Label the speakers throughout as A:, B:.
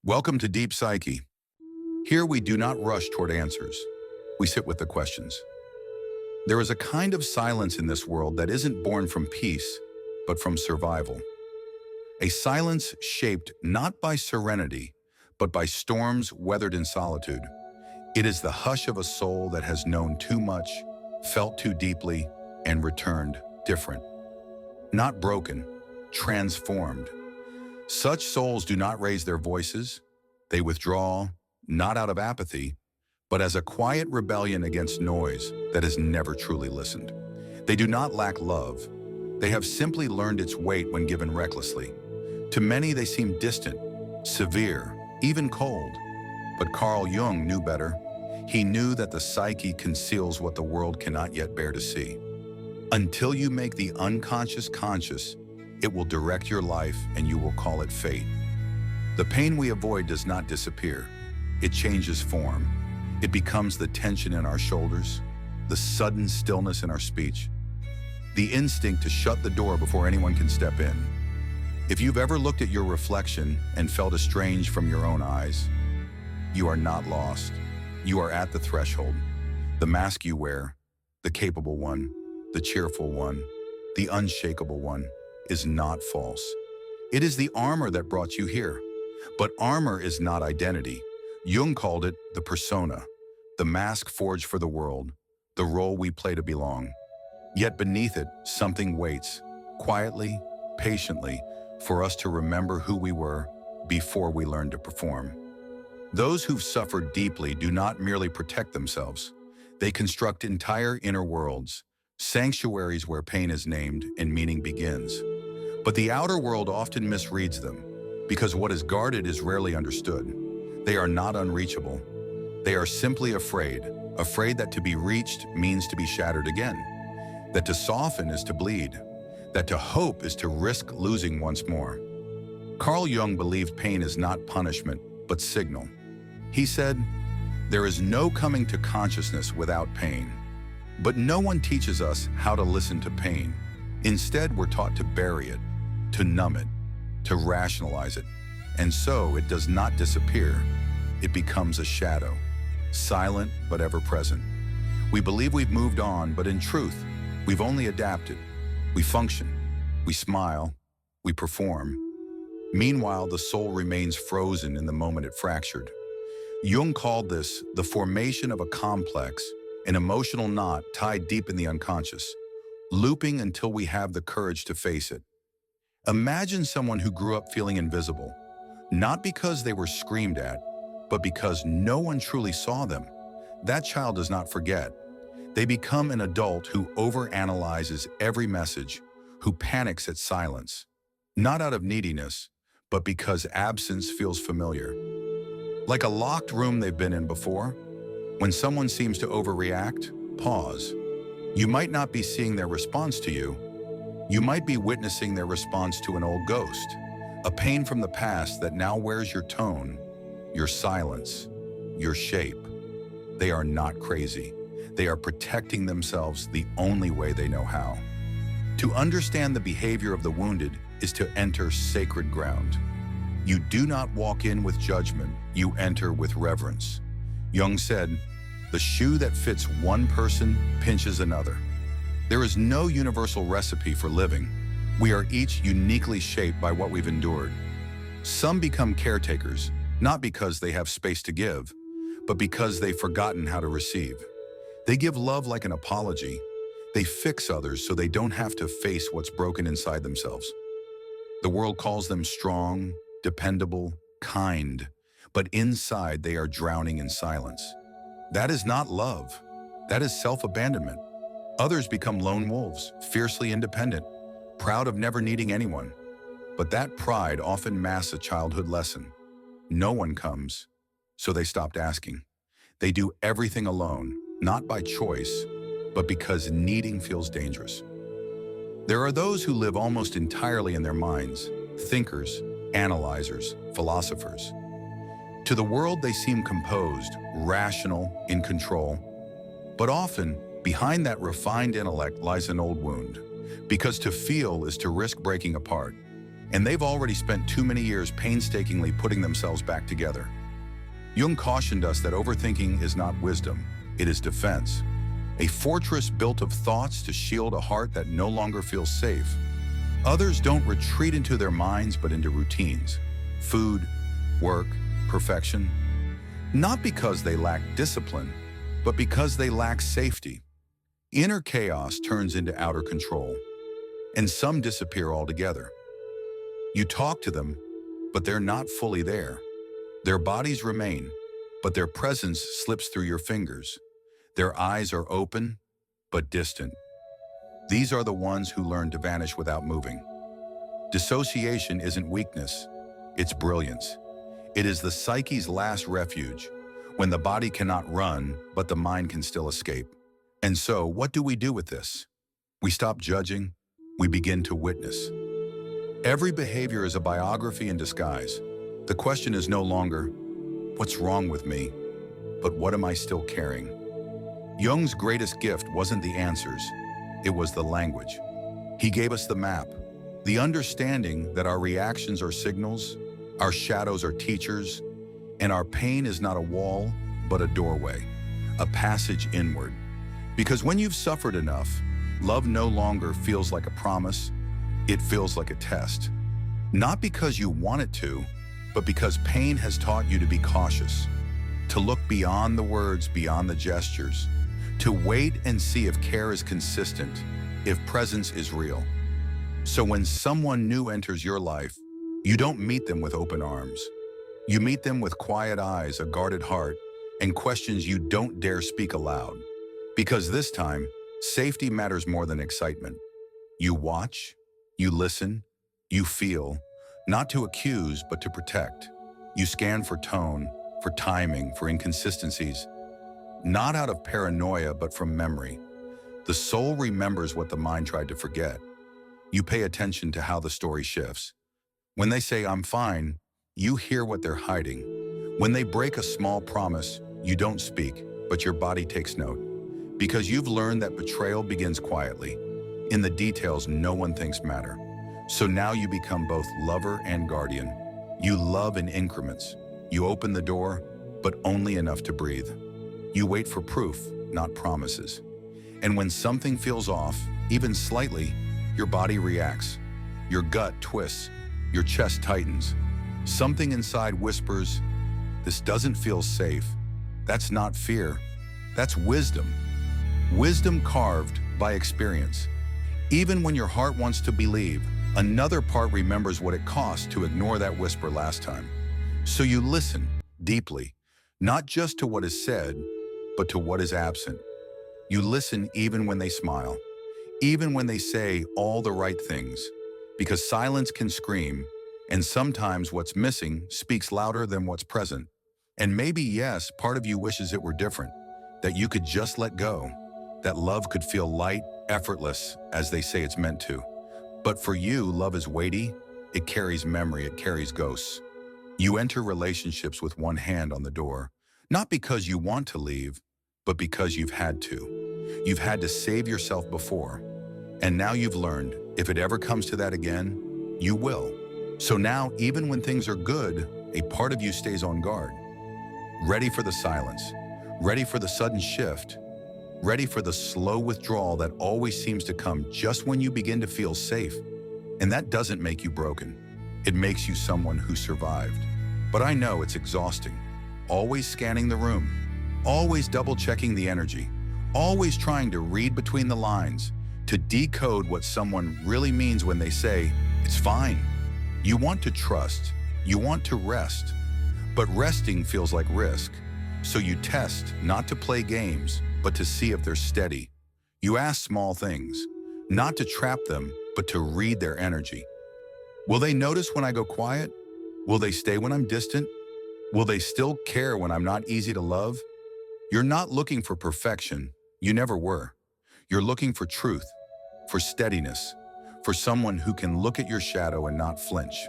A: Welcome to Deep Psyche. Here we do not rush toward answers. We sit with the questions. There is a kind of silence in this world that isn't born from peace, but from survival. A silence shaped not by serenity, but by storms weathered in solitude. It is the hush of a soul that has known too much, felt too deeply, and returned different. Not broken, transformed. Such souls do not raise their voices. They withdraw, not out of apathy, but as a quiet rebellion against noise that has never truly listened. They do not lack love. They have simply learned its weight when given recklessly. To many, they seem distant, severe, even cold. But Carl Jung knew better. He knew that the psyche conceals what the world cannot yet bear to see. Until you make the unconscious conscious, it will direct your life and you will call it fate. The pain we avoid does not disappear. It changes form. It becomes the tension in our shoulders, the sudden stillness in our speech, the instinct to shut the door before anyone can step in. If you've ever looked at your reflection and felt estranged from your own eyes, you are not lost. You are at the threshold. The mask you wear, the capable one, the cheerful one, the unshakable one, is not false. It is the armor that brought you here. But armor is not identity. Jung called it the persona, the mask forged for the world, the role we play to belong. Yet beneath it, something waits, quietly, patiently, for us to remember who we were before we learned to perform. Those who've suffered deeply do not merely protect themselves. They construct entire inner worlds, sanctuaries where pain is named and meaning begins. But the outer world often misreads them, because what is guarded is rarely understood. They are not unreachable. They are simply afraid that to be reached means to be shattered again, that to soften is to bleed, that to hope is to risk losing once more. Carl Jung believed pain is not punishment, but signal. He said, "There is no coming to consciousness without pain." But no one teaches us how to listen to pain. Instead, we're taught to bury it, to numb it, to rationalize it. And so it does not disappear. It becomes a shadow, silent but ever present. We believe we've moved on, but in truth, we've only adapted. We function, we smile, we perform. Meanwhile, the soul remains frozen in the moment it fractured. Jung called this the formation of a complex, an emotional knot tied deep in the unconscious, looping until we have the courage to face it. Imagine someone who grew up feeling invisible, not because they were screamed at, but because no one truly saw them. That child does not forget. They become an adult who overanalyzes every message, who panics at silence, not out of neediness, but because absence feels familiar. Like a locked room they've been in before, when someone seems to overreact, pause. You might not be seeing their response to you. You might be witnessing their response to an old ghost, a pain from the past that now wears your tone, your silence, your shape. They are not crazy. They are protecting themselves the only way they know how. To understand the behavior of the wounded is to enter sacred ground. You do not walk in with judgment, you enter with reverence. Jung said, "The shoe that fits one person pinches another." There is no universal recipe for living. We are each uniquely shaped by what we've endured. Some become caretakers, not because they have space to give, but because they've forgotten how to receive. They give love like an apology. They fix others so they don't have to face what's broken inside themselves. The world calls them strong, dependable, kind, but inside they are drowning in silence. That is not love. That is self-abandonment. Others become lone wolves, fiercely independent, proud of never needing anyone. But that pride often masks a childhood lesson. No one comes, so they stopped asking. They do everything alone, not by choice, but because needing feels dangerous. There are those who live almost entirely in their minds, thinkers, analyzers, philosophers. To the world, they seem composed, rational, in control. But often, behind that refined intellect lies an old wound, because to feel is to risk breaking apart. and they've already spent too many years painstakingly putting themselves back together. Jung cautioned us that overthinking is not wisdom, it is defense. A fortress built of thoughts to shield a heart that no longer feels safe. Others don't retreat into their minds but into routines. Food, work, perfection. Not because they lack discipline, but because they lack safety. Inner chaos turns into outer control, and some disappear altogether. You talk to them, but they're not fully there. Their bodies remain, but their presence slips through your fingers. Their eyes are open, but distant. These are the ones who learn to vanish without moving. Dissociation isn't weakness, it's brilliance. It is the psyche's last refuge, when the body cannot run, but the mind can still escape. And so, what do we do with this? We stop judging, we begin to witness. Every behavior is a biography in disguise. The question is no longer, what's wrong with me, but what am I still carrying? Jung's greatest gift wasn't the answers, it was the language. He gave us the map, the understanding that our reactions are signals, our shadows are teachers, and our pain is not a wall, but a doorway, a passage inward. Because when you've suffered enough, love no longer feels like a promise, it feels like a test. Not because you want it to, but because pain has taught you to be cautious, to look beyond the words, beyond the gestures, to wait and see if care is consistent, if presence is real. So when someone new enters your life, you don't meet them with open arms. You meet them with quiet eyes, a guarded heart, and questions you don't dare speak aloud. Because this time, safety matters more than excitement. You watch, you listen, you feel, not to accuse, but to protect. You scan for tone, for timing, for inconsistencies, not out of paranoia, but from memory. The soul remembers what the mind tried to forget. You pay attention to how the story shifts. When they say, "I'm fine," you hear what they're hiding. When they break a small promise, you don't speak, but your body takes note. Because you've learned that betrayal begins quietly, in the details no one thinks matter. So now you become both lover and guardian. You love in increments. You open the door, but only enough to breathe. You wait for proof, not promises. And when something feels off, even slightly, your body reacts. Your gut twists. Your chest tightens. Something inside whispers, "This doesn't feel safe." That's not fear. That's wisdom. Wisdom carved by experience. Even when your heart wants to believe, another part remembers what it cost to ignore that whisper last time. So you listen deeply, not just to what is said, but to what is absent. You listen even when they smile, even when they say all the right things, because silence can scream, and sometimes what's missing speaks louder than what's present. And maybe, yes, part of you wishes it were different, that you could just let go, that love could feel light, effortless, as they say it's meant to. But for you, love is weighty, it carries memory, it carries ghosts. You enter relationships with one hand on the door, not because you want to leave, but because you've had to. You've had to save yourself before. And now you've learned, if it ever comes to that again, you will. So now, even when things are good, a part of you stays on guard. Ready for the silence, ready for the sudden shift, ready for the slow withdrawal that always seems to come just when you begin to feel safe. And that doesn't make you broken. It makes you someone who survived. But I know it's exhausting. Always scanning the room, always double-checking the energy, always trying to read between the lines, to decode what someone really means when they say, "It's fine." You want to trust, you want to rest, but resting feels like risk. So you test, not to play games, but to see if they're steady. You ask small things, not to trap them, but to read their energy. Will they notice when I go quiet? Will they stay when I'm distant? Will they still care when I'm not easy to love? You're not looking for perfection. You never were. You're looking for truth, for steadiness, for someone who can look at your shadow and not flinch.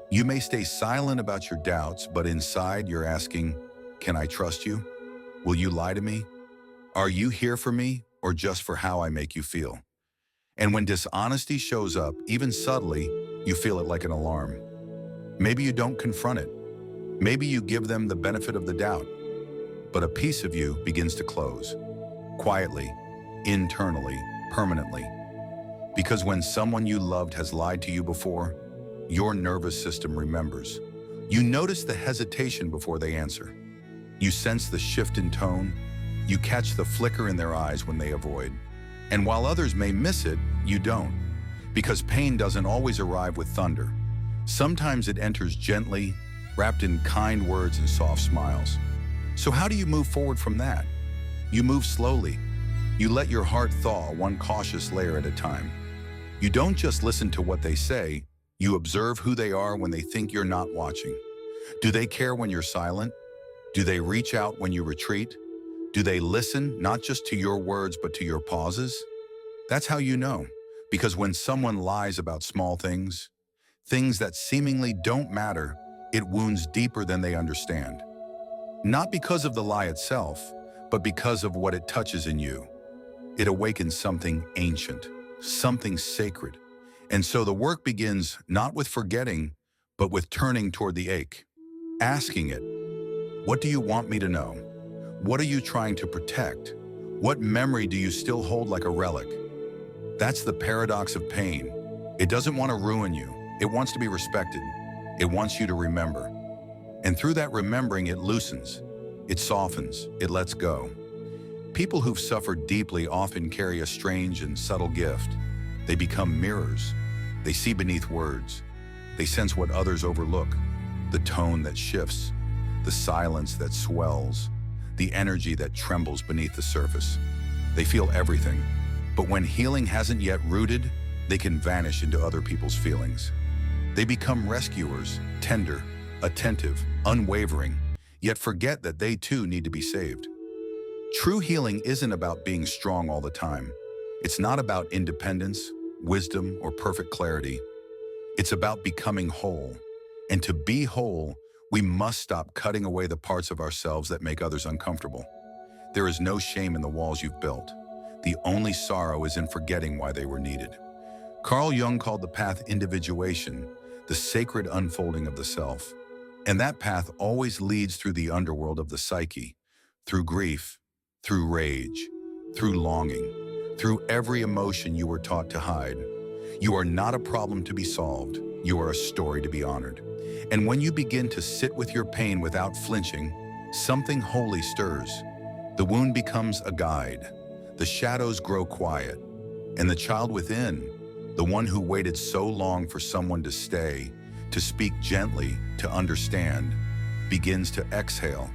A: You may stay silent about your doubts, but inside you're asking, "Can I trust you? Will you lie to me? Are you here for me or just for how I make you feel?" And when dishonesty shows up, even subtly, You feel it like an alarm. Maybe you don't confront it. Maybe you give them the benefit of the doubt. But a piece of you begins to close. Quietly, internally, permanently. Because when someone you loved has lied to you before, your nervous system remembers. You notice the hesitation before they answer. You sense the shift in tone. You catch the flicker in their eyes when they avoid. And while others may miss it, you don't. Because pain doesn't always arrive with thunder. Sometimes it enters gently, wrapped in kind words and soft smiles. So how do you move forward from that? You move slowly. You let your heart thaw one cautious layer at a time. You don't just listen to what they say, you observe who they are when they think you're not watching. Do they care when you're silent? Do they reach out when you retreat? Do they listen not just to your words but to your pauses? That's how you know. Because when someone lies about small things that seemingly don't matter, it wounds deeper than they understand. Not because of the lie itself, but because of what it touches in you. It awakens something ancient, something sacred. And so the work begins not with forgetting, but with turning toward the ache. Asking it, what do you want me to know? What are you trying to protect? What memory do you still hold like a relic? That's the paradox of pain. It doesn't want to ruin you. It wants to be respected. It wants you to remember. And through that remembering, it loosens, it softens, it lets go. People who've suffered deeply often carry a strange and subtle gift. They become mirrors. They see beneath words. They sense what others overlook, the tone that shifts, the silence that swells, the energy that trembles beneath the surface. They feel everything. But when healing hasn't yet rooted, they can vanish into other people's feelings. They become rescuers, tender, attentive, unwavering, yet forget that they too need to be saved. True healing isn't about being strong all the time. It's not about independence, wisdom, or perfect clarity. It's about becoming whole. And to be whole, we must stop cutting away the parts of ourselves that make others uncomfortable. There is no shame in the walls you've built. The only sorrow is in forgetting why they were needed. Carl Jung called the path individuation, the sacred unfolding of the self. And that path always leads through the underworld of the psyche, through grief, through rage, through longing, through every emotion you were taught to hide. You are not a problem to be solved. You are a story to be honored. And when you begin to sit with your pain without flinching, something holy stirs. The wound becomes a guide. The shadows grow quiet. And the child within, the one who waited so long for someone to stay, to speak gently, to understand, begins to exhale.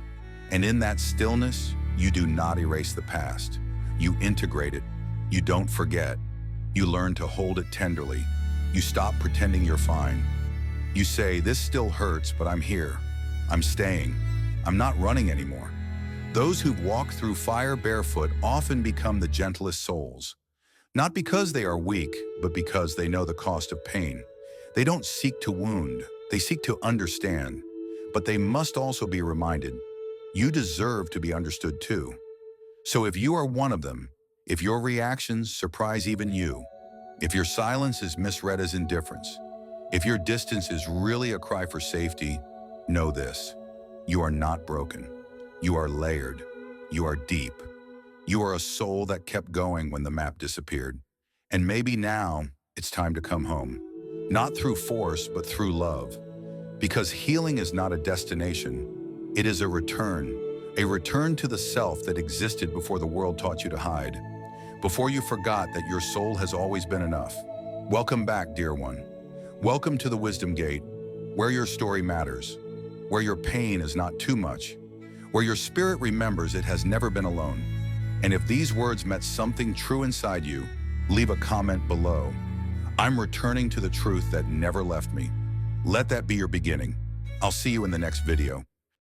A: And in that stillness, you do not erase the past. You integrate it. You don't forget. You learn to hold it tenderly. You stop pretending you're fine. You say, this still hurts, but I'm here. I'm staying. I'm not running anymore. Those who've walked through fire barefoot often become the gentlest souls. Not because they are weak, but because they know the cost of pain. They don't seek to wound. They seek to understand. But they must also be reminded, you deserve to be understood too. So if you are one of them, if your reactions surprise even you, if your silence is misread as indifference, if your distance is really a cry for safety, know this: you are not broken. You are layered. You are deep. You are a soul that kept going when the map disappeared. And maybe now it's time to come home. Not through force, but through love. Because healing is not a destination. It is a return to the self that existed before the world taught you to hide. Before you forgot that your soul has always been enough. Welcome back, dear one. Welcome to the Wisdom Gate, where your story matters, where your pain is not too much, where your spirit remembers it has never been alone. And if these words met something true inside you, leave a comment below. I'm returning to the truth that never left me. Let that be your beginning. I'll see you in the next video.